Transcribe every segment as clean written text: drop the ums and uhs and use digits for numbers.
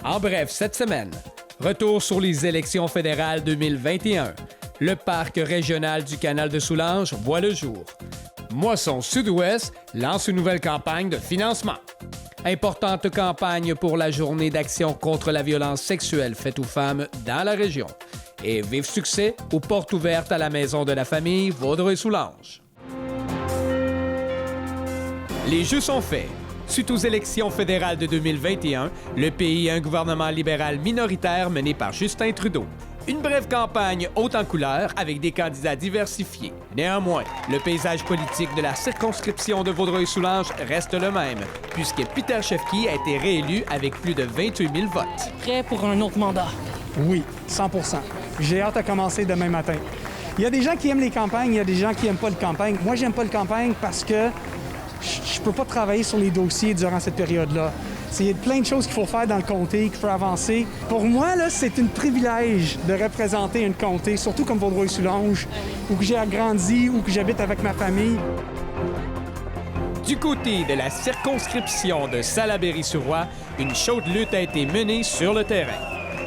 En bref, cette semaine, retour sur les élections fédérales 2021. Le parc régional du canal de Soulanges voit le jour. Moisson Sud-Ouest lance une nouvelle campagne de financement. Importante campagne pour la journée d'action contre la violence sexuelle faite aux femmes dans la région. Et vif succès aux portes ouvertes à la maison de la famille Vaudreuil-Soulanges. Les jeux sont faits. Suite aux élections fédérales de 2021, le pays a un gouvernement libéral minoritaire mené par Justin Trudeau. Une brève campagne haute en couleurs avec des candidats diversifiés. Néanmoins, le paysage politique de la circonscription de Vaudreuil-Soulanges reste le même, puisque Peter Chefki a été réélu avec plus de 28 000 votes. Prêt pour un autre mandat? Oui, 100 %. J'ai hâte à commencer demain matin. Il y a des gens qui aiment les campagnes, il y a des gens qui n'aiment pas le campagne. Moi, j'aime pas le campagne parce que je peux pas travailler sur les dossiers durant cette période-là. Il y a plein de choses qu'il faut faire dans le comté, qu'il faut avancer. Pour moi, là, c'est un privilège de représenter un comté, surtout comme Vaudreuil-Soulanges, où j'ai grandi, où j'habite avec ma famille. Du côté de la circonscription de Salaberry-sur-Roi, une chaude lutte a été menée sur le terrain.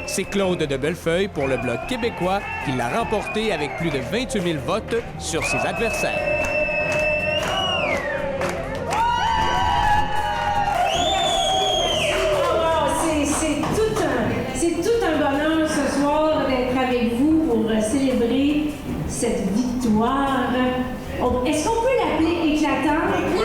C'est Claude de Bellefeuille pour le Bloc québécois qui l'a remporté avec plus de 28 000 votes sur ses adversaires. Célébrer cette victoire. Est-ce qu'on peut l'appeler éclatante? Oui!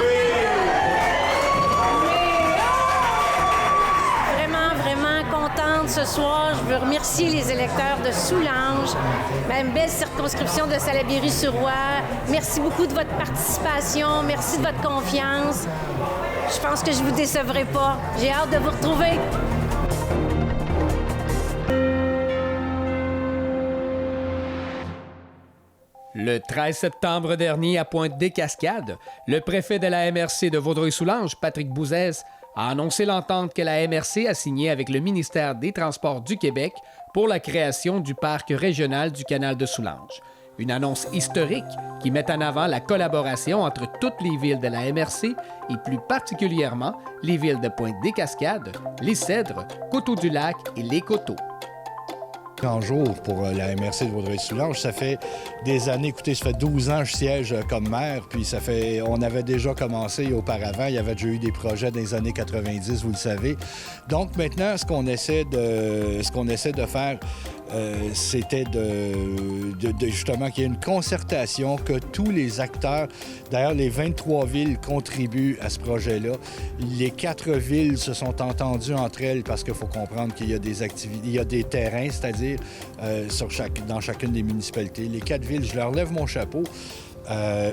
Vraiment contente ce soir. Je veux remercier les électeurs de Soulanges, même belle circonscription de Salaberry-sur-Roi. Merci beaucoup de votre participation. Merci de votre confiance. Je pense que je vous décevrai pas. J'ai hâte de vous retrouver. Le 13 septembre dernier, à Pointe-des-Cascades, le préfet de la MRC de Vaudreuil-Soulanges, Patrick Bouzès, a annoncé l'entente que la MRC a signée avec le ministère des Transports du Québec pour la création du parc régional du canal de Soulanges. Une annonce historique qui met en avant la collaboration entre toutes les villes de la MRC et plus particulièrement les villes de Pointe-des-Cascades, Les Cèdres, Coteau-du-Lac et Les Coteaux. En jour pour la MRC de Vaudreuil-Soulanges. Ça fait des années, écoutez, ça fait 12 ans que je siège comme maire, puis on avait déjà commencé auparavant. Il y avait déjà eu des projets dans les années 90, vous le savez. Donc maintenant, ce qu'on essaie de faire, c'était justement qu'il y ait une concertation, que tous les acteurs, d'ailleurs les 23 villes contribuent à ce projet-là. Les 4 villes se sont entendues entre elles parce qu'il faut comprendre qu'il y a des activités, il y a des terrains, c'est-à-dire dans chacune des municipalités. Les 4 villes, je leur lève mon chapeau.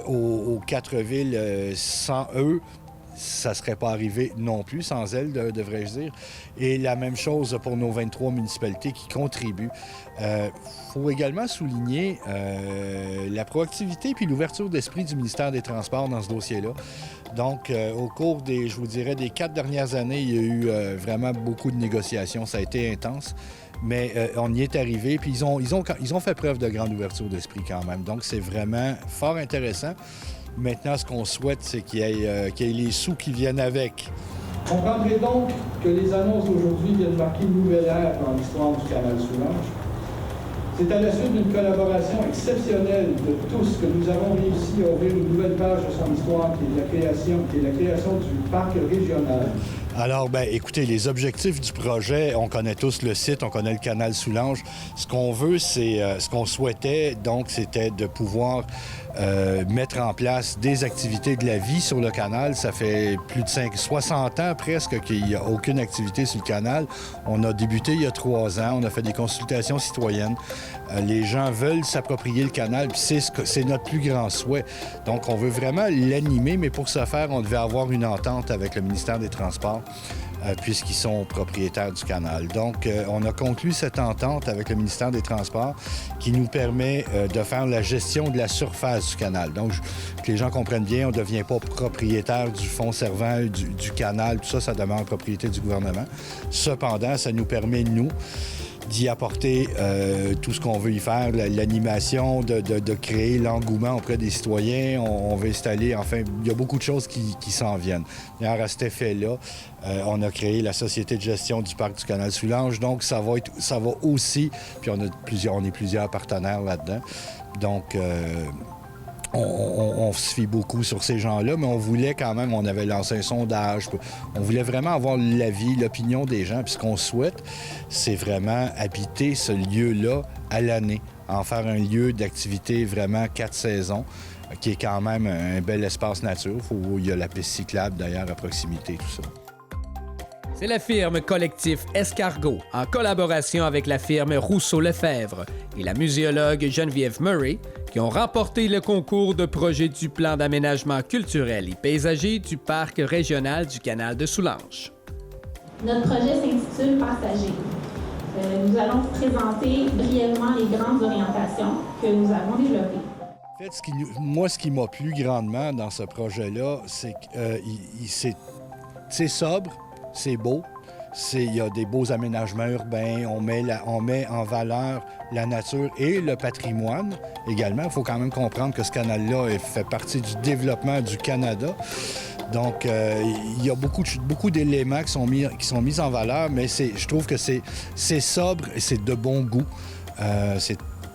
Aux 4 villes, sans eux, ça ne serait pas arrivé non plus, sans elles, devrais-je dire. Et la même chose pour nos 23 municipalités qui contribuent. Faut également souligner la proactivité puis l'ouverture d'esprit du ministère des Transports dans ce dossier-là. Donc, au cours des 4 dernières années, il y a eu vraiment beaucoup de négociations. Ça a été intense. Mais on y est arrivé, puis ils ont fait preuve de grande ouverture d'esprit quand même. Donc, c'est vraiment fort intéressant. Maintenant, ce qu'on souhaite, c'est qu'il y ait les sous qui viennent avec. On comprendrait donc que les annonces d'aujourd'hui viennent marquer une nouvelle ère dans l'histoire du canal Soulanges. C'est à la suite d'une collaboration exceptionnelle de tous que nous avons réussi à ouvrir une nouvelle page de son histoire, qui est la création du parc régional. Alors, écoutez, les objectifs du projet, on connaît tous le site, on connaît le canal Soulanges. Ce qu'on veut, ce qu'on souhaitait, donc, c'était de pouvoir mettre en place des activités de la vie sur le canal. Ça fait plus de 60 ans presque qu'il n'y a aucune activité sur le canal. On a débuté il y a 3 ans, on a fait des consultations citoyennes. Les gens veulent s'approprier le canal, puis c'est notre plus grand souhait. Donc, on veut vraiment l'animer, mais pour ce faire, on devait avoir une entente avec le ministère des Transports, puisqu'ils sont propriétaires du canal. Donc, on a conclu cette entente avec le ministère des Transports qui nous permet de faire la gestion de la surface du canal. Donc, que les gens comprennent bien, on ne devient pas propriétaire du fonds servant, du canal, tout ça, ça demeure propriété du gouvernement. Cependant, ça nous permet, nous, d'y apporter tout ce qu'on veut y faire, l'animation, de créer l'engouement auprès des citoyens. On veut installer, enfin, il y a beaucoup de choses qui s'en viennent. D'ailleurs, à cet effet-là, on a créé la Société de gestion du parc du canal Soulanges, donc ça va aussi, puis on est plusieurs partenaires là-dedans. Donc, on se fie beaucoup sur ces gens-là, mais on voulait quand même, on avait lancé un sondage, on voulait vraiment avoir l'avis, l'opinion des gens. Puis ce qu'on souhaite, c'est vraiment habiter ce lieu-là à l'année, en faire un lieu d'activité vraiment 4 saisons, qui est quand même un bel espace nature, où il y a la piste cyclable d'ailleurs à proximité, tout ça. C'est la firme Collectif Escargot, en collaboration avec la firme Rousseau-Lefebvre et la muséologue Geneviève Murray, qui ont remporté le concours de projet du plan d'aménagement culturel et paysager du parc régional du canal de Soulanges. Notre projet s'intitule Passager. Nous allons vous présenter brièvement les grandes orientations que nous avons développées. En fait, ce qui m'a plu grandement dans ce projet-là, c'est que c'est sobre, c'est beau, il y a des beaux aménagements urbains, on met en valeur la nature et le patrimoine également. Il faut quand même comprendre que ce canal-là fait partie du développement du Canada. Donc, il y a beaucoup d'éléments qui sont mis en valeur, mais je trouve que c'est sobre et c'est de bon goût.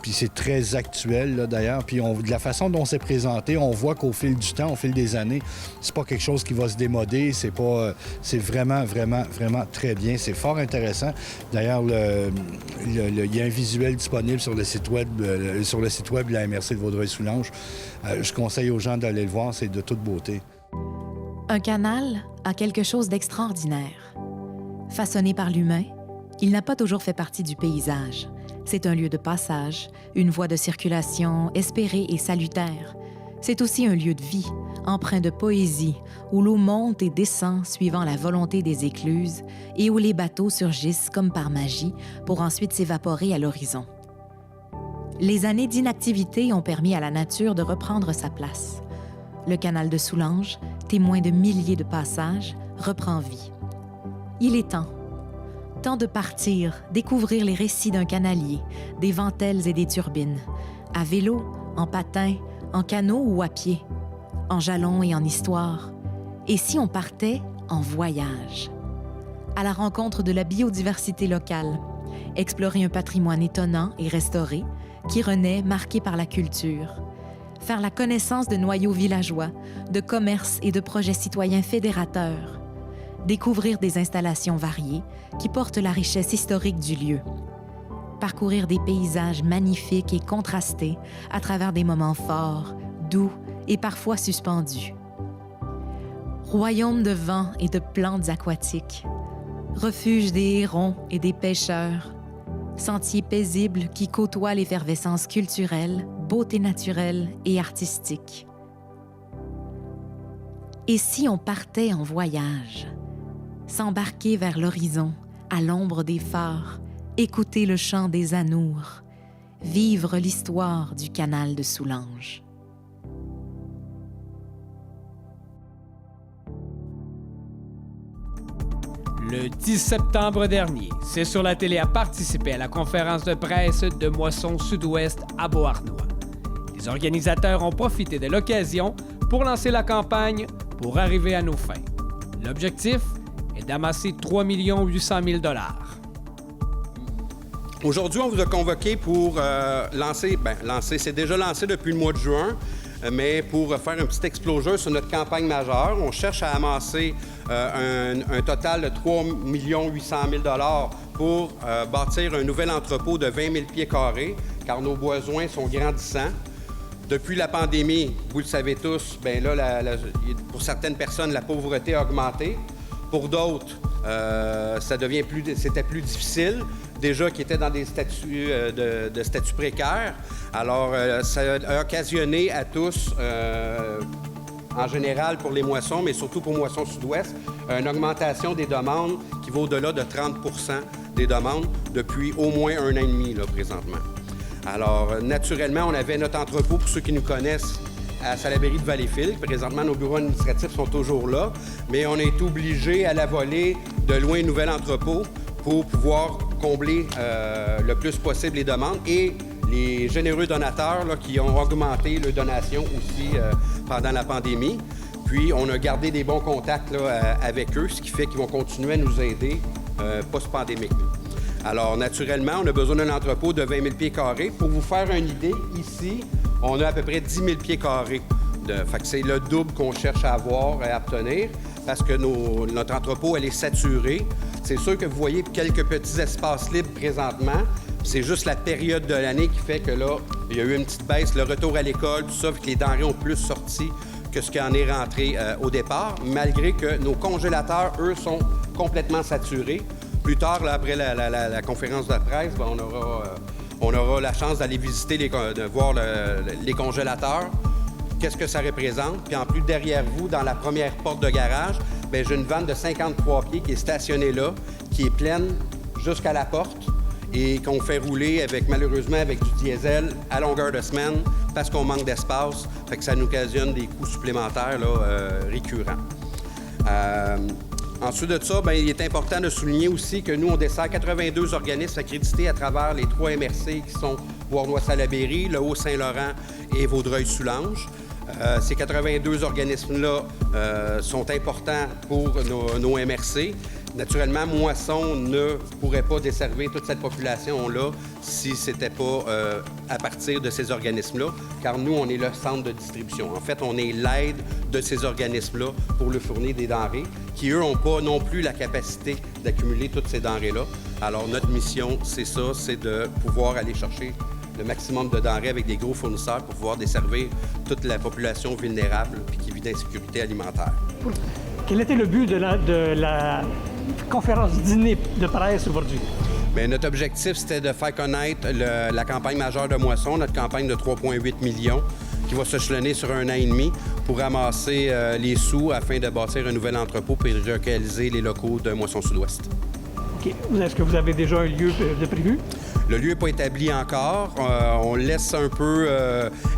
Puis c'est très actuel, là, d'ailleurs. Puis de la façon dont c'est présenté, on voit qu'au fil du temps, au fil des années, c'est pas quelque chose qui va se démoder. C'est vraiment, vraiment, vraiment très bien. C'est fort intéressant. D'ailleurs, il y a un visuel disponible sur le site web de la MRC de Vaudreuil-Soulanges. Je conseille aux gens d'aller le voir. C'est de toute beauté. Un canal a quelque chose d'extraordinaire. Façonné par l'humain, il n'a pas toujours fait partie du paysage. C'est un lieu de passage, une voie de circulation espérée et salutaire. C'est aussi un lieu de vie, empreint de poésie, où l'eau monte et descend suivant la volonté des écluses et où les bateaux surgissent comme par magie pour ensuite s'évaporer à l'horizon. Les années d'inactivité ont permis à la nature de reprendre sa place. Le canal de Soulanges, témoin de milliers de passages, reprend vie. Il est temps de partir, découvrir les récits d'un canalier, des ventelles et des turbines, à vélo, en patin, en canot ou à pied, en jalons et en histoire. Et si on partait en voyage? À la rencontre de la biodiversité locale, explorer un patrimoine étonnant et restauré qui renaît marqué par la culture, faire la connaissance de noyaux villageois, de commerces et de projets citoyens fédérateurs, découvrir des installations variées qui portent la richesse historique du lieu, parcourir des paysages magnifiques et contrastés à travers des moments forts, doux et parfois suspendus. Royaume de vents et de plantes aquatiques, refuge des hérons et des pêcheurs, sentiers paisibles qui côtoient l'effervescence culturelle, beauté naturelle et artistique. Et si on partait en voyage? S'embarquer vers l'horizon, à l'ombre des phares, écouter le chant des anours, vivre l'histoire du canal de Soulanges. Le 10 septembre dernier, C'est sur la télé a participé à la conférence de presse de Moisson Sud-Ouest à Beauharnois. Les organisateurs ont profité de l'occasion pour lancer la campagne pour arriver à nos fins. L'objectif est d'amasser 3 800 000 $. Aujourd'hui, on vous a convoqué pour c'est déjà lancé depuis le mois de juin, mais pour faire un petit exposure sur notre campagne majeure. On cherche à amasser un total de 3 800 000 $ pour bâtir un nouvel entrepôt de 20 000 pieds carrés, car nos besoins sont grandissants. Depuis la pandémie, vous le savez tous, pour certaines personnes, la pauvreté a augmenté. Pour d'autres, c'était plus difficile, déjà qui étaient dans des statuts de statut précaire. Alors, ça a occasionné à tous, en général pour les moissons, mais surtout pour Moisson Sud-Ouest, une augmentation des demandes qui va au-delà de 30 % des demandes depuis au moins 1 an et demi là, présentement. Alors, naturellement, on avait notre entrepôt, pour ceux qui nous connaissent, à Salaberry de Valleyfield. Présentement, nos bureaux administratifs sont toujours là, mais on est obligé à la volée de louer un nouvel entrepôt pour pouvoir combler le plus possible les demandes et les généreux donateurs là, qui ont augmenté leurs donations aussi pendant la pandémie. Puis, on a gardé des bons contacts là, avec eux, ce qui fait qu'ils vont continuer à nous aider post-pandémique. Alors, naturellement, on a besoin d'un entrepôt de 20 000 pieds carrés. Pour vous faire une idée, ici, on a à peu près 10 000 pieds carrés. Fait que c'est le double qu'on cherche à avoir et à obtenir parce que notre entrepôt, elle est saturée. C'est sûr que vous voyez quelques petits espaces libres présentement. C'est juste la période de l'année qui fait que là, il y a eu une petite baisse, le retour à l'école, tout ça, fait que les denrées ont plus sorti que ce qui en est rentré au départ, malgré que nos congélateurs, eux, sont complètement saturés. Plus tard, là, après la conférence de presse, bien, on aura la chance d'aller visiter, de voir les congélateurs, qu'est-ce que ça représente. Puis en plus, derrière vous, dans la première porte de garage, bien, j'ai une vanne de 53 pieds qui est stationnée là, qui est pleine jusqu'à la porte et qu'on fait rouler malheureusement avec du diesel à longueur de semaine parce qu'on manque d'espace. Fait que ça nous occasionne des coûts supplémentaires là, récurrents. Ensuite de ça, bien, il est important de souligner aussi que nous, on dessert 82 organismes accrédités à travers les 3 MRC qui sont Beauharnois-Salaberry, le Haut-Saint-Laurent et Vaudreuil-Soulanges. Ces 82 organismes-là sont importants pour nos MRC. Naturellement, Moisson ne pourrait pas desservir toute cette population-là si ce n'était pas à partir de ces organismes-là, car nous, on est le centre de distribution. En fait, on est l'aide de ces organismes-là pour leur fournir des denrées qui, eux, n'ont pas non plus la capacité d'accumuler toutes ces denrées-là. Alors, notre mission, c'est ça, c'est de pouvoir aller chercher le maximum de denrées avec des gros fournisseurs pour pouvoir desservir toute la population vulnérable et qui vit d'insécurité alimentaire. Quel était le but de la conférence dîner de presse aujourd'hui? Bien, notre objectif, c'était de faire connaître la campagne majeure de Moisson, notre campagne de 3,8 millions, qui va s'échelonner sur 1 an et demi pour ramasser les sous afin de bâtir un nouvel entrepôt pour relocaliser les locaux de Moisson Sud-Ouest. OK. Est-ce que vous avez déjà un lieu de prévu? Le lieu n'est pas établi encore. On laisse un peu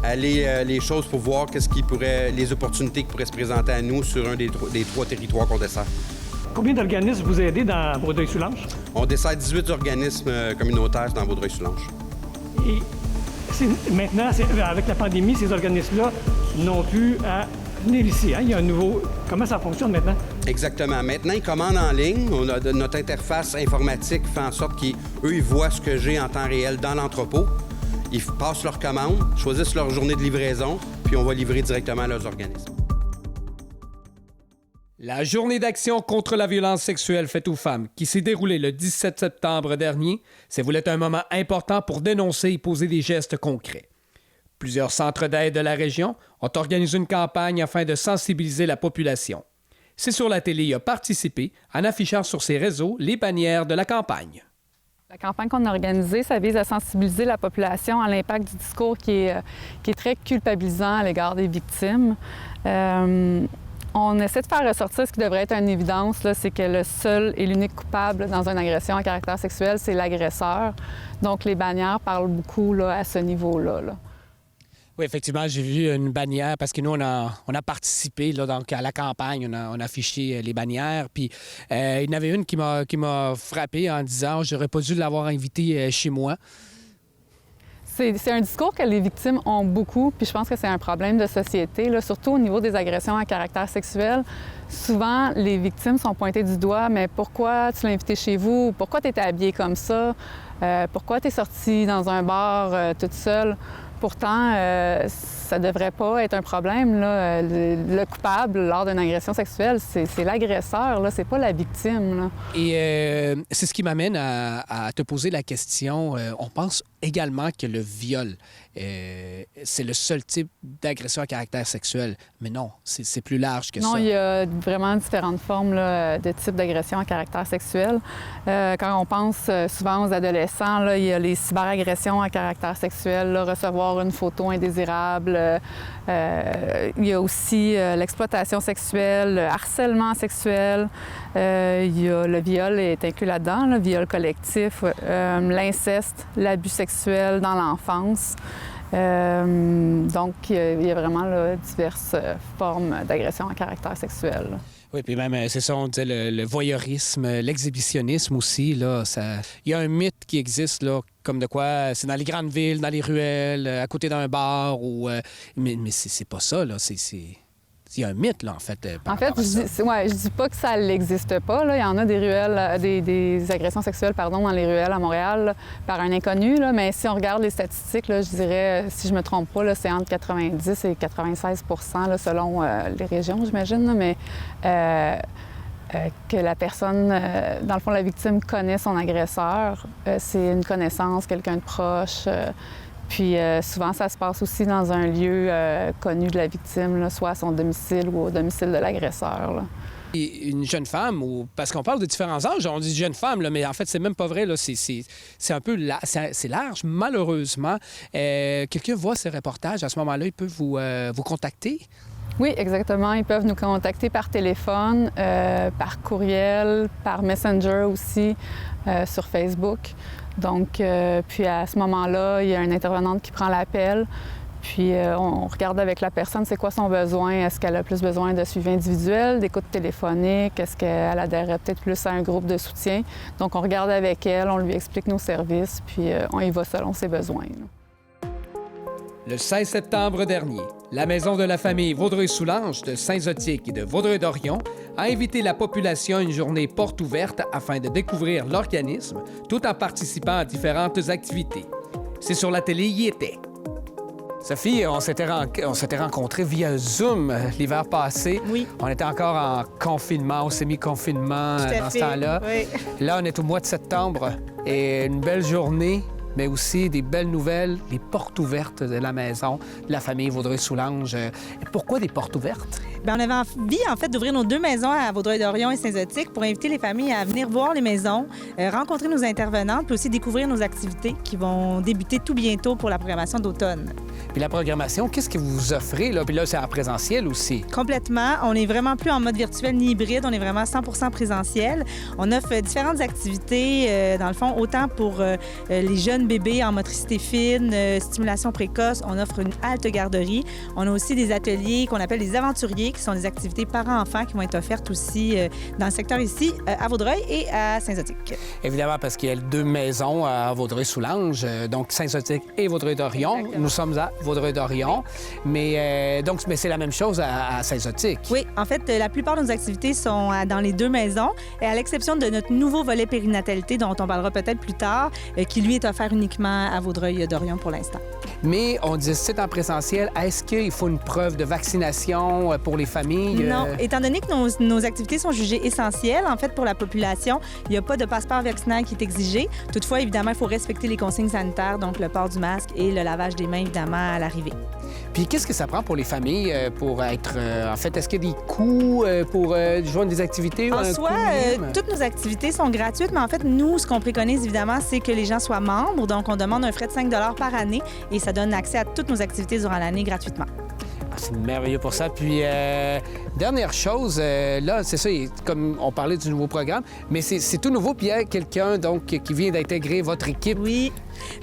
aller les choses pour voir les opportunités qui pourraient se présenter à nous sur un des 3 territoires qu'on dessert. Combien d'organismes vous aidez dans Vaudreuil-Soulanges? On dessert 18 organismes communautaires dans Vaudreuil-Soulanges. Et maintenant, avec la pandémie, ces organismes-là n'ont plus à venir ici. Hein? Il y a un nouveau... Comment ça fonctionne maintenant? Exactement. Maintenant, ils commandent en ligne. Notre interface informatique fait en sorte qu'ils voient ce que j'ai en temps réel dans l'entrepôt. Ils passent leurs commandes, choisissent leur journée de livraison, puis on va livrer directement à leurs organismes. La journée d'action contre la violence sexuelle faite aux femmes, qui s'est déroulée le 17 septembre dernier, s'est voulu un moment important pour dénoncer et poser des gestes concrets. Plusieurs centres d'aide de la région ont organisé une campagne afin de sensibiliser la population. C'est sur la télé y a participé en affichant sur ses réseaux les bannières de la campagne. La campagne qu'on a organisée, ça vise à sensibiliser la population à l'impact du discours qui est très culpabilisant à l'égard des victimes. On essaie de faire ressortir ce qui devrait être une évidence, là, c'est que le seul et l'unique coupable dans une agression à caractère sexuel, c'est l'agresseur. Donc, les bannières parlent beaucoup là, à ce niveau-là. Là. Oui, effectivement, j'ai vu une bannière parce que nous, on a participé là, donc, à la campagne. On a affiché les bannières. Puis, il y en avait une qui m'a frappé en disant « J'aurais pas dû l'avoir invité chez moi ». C'est un discours que les victimes ont beaucoup, puis je pense que c'est un problème de société, là, surtout au niveau des agressions à caractère sexuel. Souvent, les victimes sont pointées du doigt, mais pourquoi tu l'as invité chez vous? Pourquoi tu étais habillée comme ça? Pourquoi tu es sortie dans un bar toute seule? Pourtant, ça ne devrait pas être un problème. Là. Le coupable lors d'une agression sexuelle, c'est l'agresseur, c'est pas la victime. Là. Et c'est ce qui m'amène à te poser la question. On pense également que le viol, c'est le seul type d'agression à caractère sexuel. Mais non, c'est plus large que ça. Non, il y a vraiment différentes formes là, de types d'agression à caractère sexuel. Quand on pense souvent aux adolescents, là, il y a les cyberagressions à caractère sexuel, là, recevoir une photo indésirable. Il y a aussi l'exploitation sexuelle, le harcèlement sexuel. Il y a le viol est inclus là-dedans, le viol collectif, l'inceste, l'abus sexuel dans l'enfance. Donc, il y a vraiment là, diverses formes d'agression à caractère sexuel. Oui, puis même, c'est ça, on disait le voyeurisme, l'exhibitionnisme aussi, là, il y a un mythe qui existe, là, comme de quoi c'est dans les grandes villes, dans les ruelles, à côté d'un bar, mais c'est pas ça, là, il y a un mythe, là, en fait. En fait, je dis pas que ça n'existe pas. Là. Il y en a des ruelles, des agressions sexuelles, pardon, dans les ruelles à Montréal là, par un inconnu. Là. Mais si on regarde les statistiques, là, je dirais, si je me trompe pas, là, c'est entre 90 et 96 là, selon les régions, j'imagine. Là, mais que la personne, dans le fond, la victime connaît son agresseur, c'est une connaissance, quelqu'un de proche. Puis souvent, ça se passe aussi dans un lieu connu de la victime, là, soit à son domicile ou au domicile de l'agresseur. Là. Une jeune femme, parce qu'on parle de différents âges, on dit jeune femme, là, mais en fait, c'est même pas vrai. Là. C'est un peu c'est large, malheureusement. Quelqu'un voit ces reportages, à ce moment-là, il peut vous contacter? Oui, exactement. Ils peuvent nous contacter par téléphone, par courriel, par Messenger aussi, sur Facebook. Donc, puis à ce moment-là, il y a une intervenante qui prend l'appel. Puis on regarde avec la personne c'est quoi son besoin. Est-ce qu'elle a plus besoin de suivi individuel, d'écoute téléphonique? Est-ce qu'elle adhère peut-être plus à un groupe de soutien? Donc, on regarde avec elle, on lui explique nos services, puis on y va selon ses besoins. Le 16 septembre dernier, la Maison de la famille Vaudreuil-Soulanges de Saint-Zotique et de Vaudreuil-Dorion a invité la population à une journée porte ouverte afin de découvrir l'organisme tout en participant à différentes activités. C'est sur la télé, y était. Sophie, on s'était rencontrés via Zoom l'hiver passé. Oui. On était encore en confinement, au semi-confinement dans ce temps-là. Oui. Là, on est au mois de septembre et une belle journée, mais aussi des belles nouvelles, les portes ouvertes de la maison de la famille Vaudreuil-Soulanges. Pourquoi des portes ouvertes? Bien, on avait envie, en fait, d'ouvrir nos 2 maisons à Vaudreuil-Dorion et Saint-Zotique pour inviter les familles à venir voir les maisons, rencontrer nos intervenantes, puis aussi découvrir nos activités qui vont débuter tout bientôt pour la programmation d'automne. Puis la programmation, qu'est-ce que vous offrez? Là? Puis là, c'est en présentiel aussi. Complètement. On n'est vraiment plus en mode virtuel ni hybride. On est vraiment 100% présentiel. On offre différentes activités, dans le fond, autant pour les jeunes bébés en motricité fine, stimulation précoce. On offre une halte garderie. On a aussi des ateliers qu'on appelle les aventuriers, qui sont des activités parents-enfants qui vont être offertes aussi dans le secteur ici, à Vaudreuil et à Saint-Zotique. Évidemment, parce qu'il y a 2 maisons à Vaudreuil-Soulanges, donc Saint-Zotique et Vaudreuil-Dorion. Nous sommes à Vaudreuil-Dorion, mais c'est la même chose à Saint-Zotique. Oui, en fait, la plupart de nos activités sont dans les 2 maisons, et à l'exception de notre nouveau volet périnatalité, dont on parlera peut-être plus tard, qui, lui, est offert uniquement à Vaudreuil-Dorion pour l'instant. Mais on dit c'est en présentiel. Est-ce qu'il faut une preuve de vaccination pour les familles? Non. Étant donné que nos activités sont jugées essentielles, en fait, pour la population, il n'y a pas de passeport vaccinal qui est exigé. Toutefois, évidemment, il faut respecter les consignes sanitaires, donc le port du masque et le lavage des mains, évidemment, à l'arrivée. Puis qu'est-ce que ça prend pour les familles pour être... en fait, est-ce qu'il y a des coûts pour joindre des activités? En soi, toutes nos activités sont gratuites, mais en fait, nous, ce qu'on préconise, évidemment, c'est que les gens soient membres. Donc, on demande un frais de 5 $ par année et ça donne accès à toutes nos activités durant l'année gratuitement. C'est merveilleux pour ça. Puis, dernière chose, là, c'est ça, comme on parlait du nouveau programme, mais c'est tout nouveau. Puis, il y a quelqu'un, donc, qui vient d'intégrer votre équipe. Oui.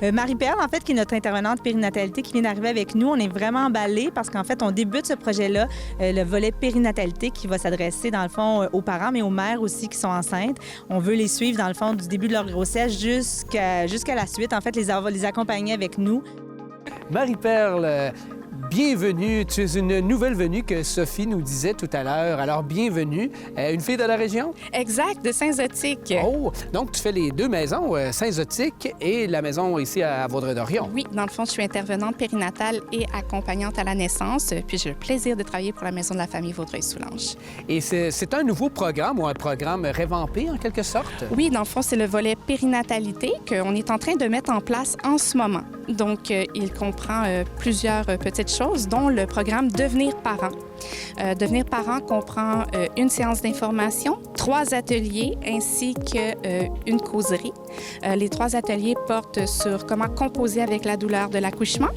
Marie-Perle, en fait, qui est notre intervenante périnatalité qui vient d'arriver avec nous. On est vraiment emballés parce qu'en fait, on débute ce projet-là, le volet périnatalité qui va s'adresser, dans le fond, aux parents, mais aux mères aussi qui sont enceintes. On veut les suivre, dans le fond, du début de leur grossesse jusqu'à la suite. En fait, les accompagner avec nous. Marie-Perle, bienvenue. Tu es une nouvelle venue que Sophie nous disait tout à l'heure. Alors, bienvenue. Une fille de la région? Exact, de Saint-Zotique. Oh, donc tu fais les 2 maisons, Saint-Zotique et la maison ici à Vaudreuil-Dorion. Oui, dans le fond, je suis intervenante périnatale et accompagnante à la naissance. Puis j'ai le plaisir de travailler pour la Maison de la famille Vaudreuil-Soulanges. Et c'est un nouveau programme ou un programme revampé, en quelque sorte? Oui, dans le fond, c'est le volet périnatalité qu'on est en train de mettre en place en ce moment. Donc, il comprend plusieurs petites choses, dont le programme Devenir parent. Devenir parent comprend une séance d'information, 3 ateliers ainsi qu'une causerie. Les 3 ateliers portent sur comment composer avec la douleur de l'accouchement.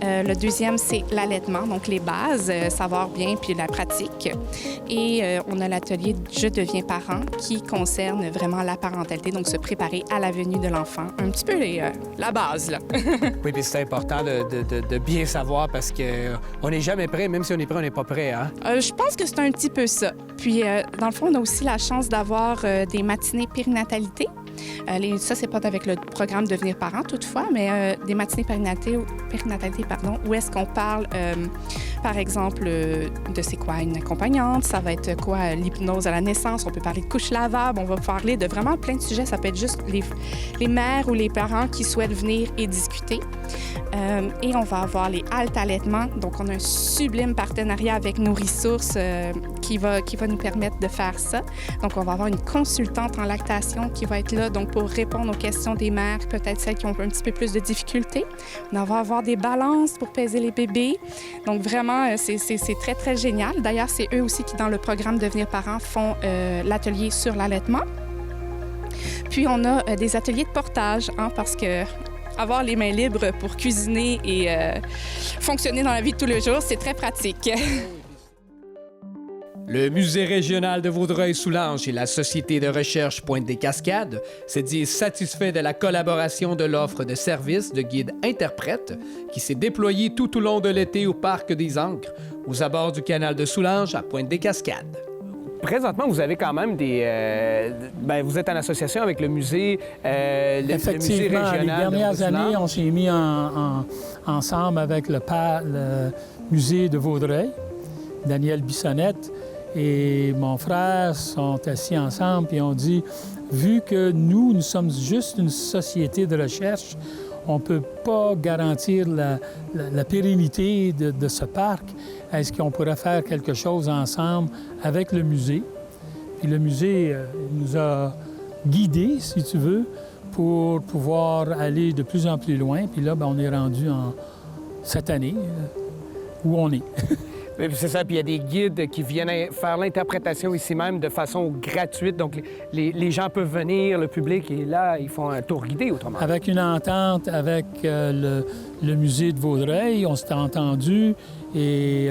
Le deuxième, c'est l'allaitement, donc les bases, savoir bien, puis la pratique. Et on a l'atelier Je deviens parent qui concerne vraiment la parentalité, donc se préparer à la venue de l'enfant. Un petit peu la base, là. Oui, puis c'est important de bien savoir parce qu'on n'est jamais prêt, même si on est prêt, on n'est pas prêt. près, hein? Je pense que c'est un petit peu ça. Puis, dans le fond, on a aussi la chance d'avoir des matinées périnatalité. Ça, c'est pas avec le programme Devenir parent, toutefois, mais des matinées périnatalité, où est-ce qu'on parle, par exemple, de c'est quoi une accompagnante, ça va être quoi l'hypnose à la naissance, on peut parler de couches lavables, on va parler de vraiment plein de sujets. Ça peut être juste les mères ou les parents qui souhaitent venir et discuter. Et on va avoir les haltes allaitements. Donc, on a un sublime partenariat avec nos ressources qui va nous permettre de faire ça. Donc, on va avoir une consultante en lactation qui va être là donc pour répondre aux questions des mères, peut-être celles qui ont un petit peu plus de difficultés. On va avoir des balances pour peser les bébés. Donc, vraiment, c'est très, très génial. D'ailleurs, c'est eux aussi qui, dans le programme Devenir parent, font l'atelier sur l'allaitement. Puis, on a des ateliers de portage, parce que avoir les mains libres pour cuisiner et fonctionner dans la vie de tous les jours, c'est très pratique. Le Musée régional de Vaudreuil-Soulanges et la Société de recherche Pointe-des-Cascades se disent satisfaits de la collaboration de l'offre de services de guides interprètes qui s'est déployée tout au long de l'été au Parc des Ancres, aux abords du canal de Soulanges à Pointe-des-Cascades. Présentement, vous avez quand même vous êtes en association avec le musée, Effectivement, le musée régional les dernières de années, on s'est mis ensemble avec le musée de Vaudreuil, Daniel Bissonnette, et mon frère sont assis ensemble et ont dit, vu que nous sommes juste une société de recherche, on ne peut pas garantir la pérennité de ce parc. Est-ce qu'on pourrait faire quelque chose ensemble avec le musée? Puis le musée nous a guidés, si tu veux, pour pouvoir aller de plus en plus loin. Puis là, on est rendu cette année où on est. C'est ça, puis il y a des guides qui viennent faire l'interprétation ici même de façon gratuite. Donc, les gens peuvent venir, le public est là, ils font un tour guidé, autrement. Avec une entente avec le musée de Vaudreuil, on s'est entendu et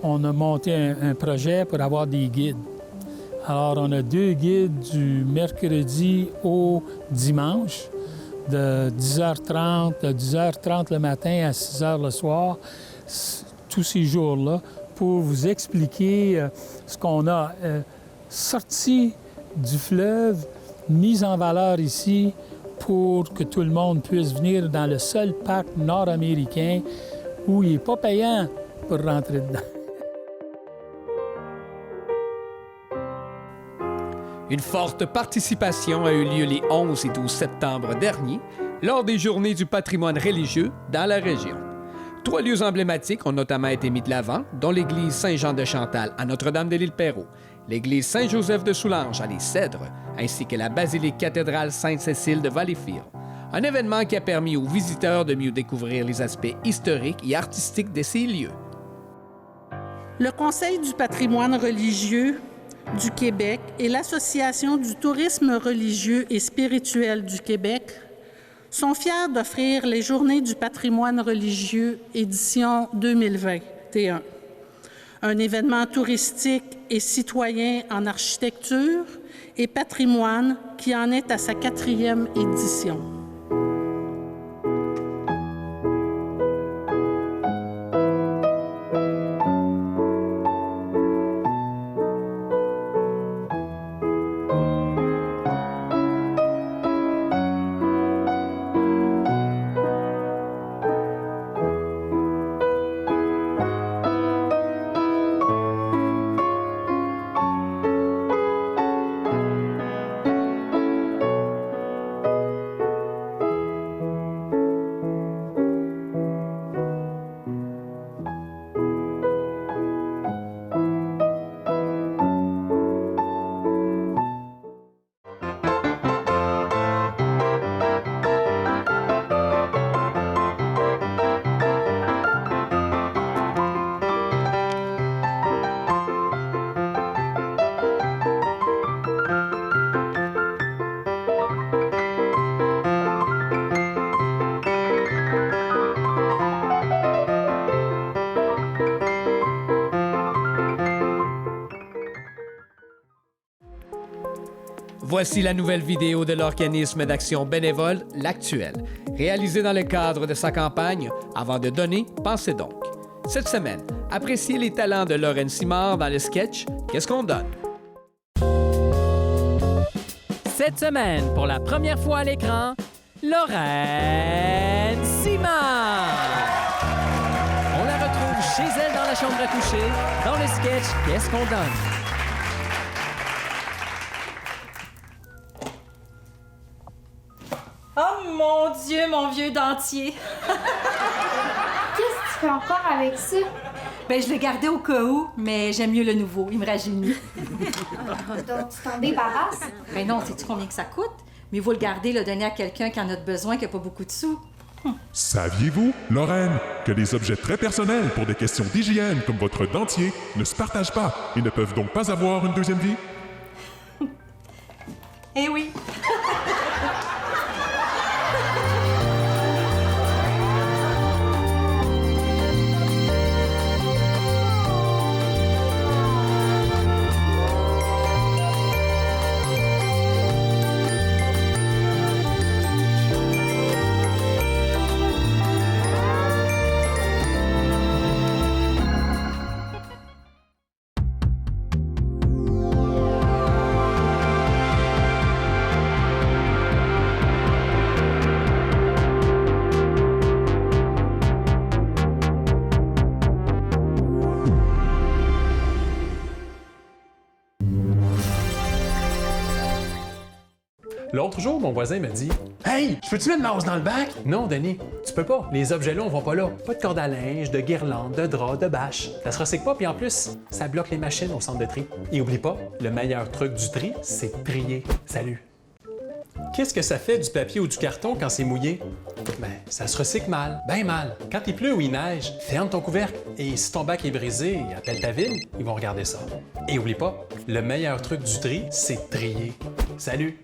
on a monté un projet pour avoir des guides. Alors, on a 2 guides du mercredi au dimanche, de 10h30 le matin à 6h le soir, tous ces jours-là, pour vous expliquer ce qu'on a sorti du fleuve, mis en valeur ici, pour que tout le monde puisse venir dans le seul parc nord-américain où il n'est pas payant pour rentrer dedans. Une forte participation a eu lieu les 11 et 12 septembre dernier lors des Journées du patrimoine religieux dans la région. 3 lieux emblématiques ont notamment été mis de l'avant, dont l'église Saint-Jean de Chantal à Notre-Dame-de-l'Île-Perrot, l'église Saint-Joseph de Soulanges à Les Cèdres, ainsi que la basilique cathédrale Sainte-Cécile de Valleyfield. Un événement qui a permis aux visiteurs de mieux découvrir les aspects historiques et artistiques de ces lieux. Le Conseil du patrimoine religieux du Québec et l'Association du tourisme religieux et spirituel du Québec sont fiers d'offrir les Journées du patrimoine religieux édition 2021, un événement touristique et citoyen en architecture et patrimoine qui en est à sa 4e édition. Voici la nouvelle vidéo de l'organisme d'action bénévole L'Actuel, réalisée dans le cadre de sa campagne « Avant de donner, pensez donc ». Cette semaine, Appréciez les talents de Lorraine Simard dans le sketch Qu'est-ce qu'on donne? Cette semaine, pour la première fois à l'écran, Lorraine Simard. On la retrouve chez elle dans la chambre à coucher, dans le sketch Qu'est-ce qu'on donne? Oh mon Dieu, mon vieux dentier! Qu'est-ce que tu fais encore avec ça? Ben, je l'ai gardé au cas où, mais j'aime mieux le nouveau. Il me rajeunit. Donc, tu t'en débarrasses? Ben non, sais-tu combien que ça coûte? Mais il faut le garder, le donner à quelqu'un qui en a besoin, qui n'a pas beaucoup de sous. Saviez-vous, Lorraine, que les objets très personnels pour des questions d'hygiène comme votre dentier ne se partagent pas et ne peuvent donc pas avoir une deuxième vie? Eh oui! L'autre jour, mon voisin m'a dit « Hey, je peux-tu mettre ma hausse dans le bac? » Non, Denis, tu peux pas. Les objets là, on va pas là. Pas de corde à linge, de guirlande, de drap, de bâche. Ça se recycle pas, puis en plus, ça bloque les machines au centre de tri. Et oublie pas, le meilleur truc du tri, c'est trier. Salut! Qu'est-ce que ça fait du papier ou du carton quand c'est mouillé? Ben, ça se recycle mal, ben mal. Quand il pleut ou il neige, ferme ton couvercle. Et si ton bac est brisé, appelle ta ville, ils vont regarder ça. Et oublie pas, le meilleur truc du tri, c'est trier. Salut!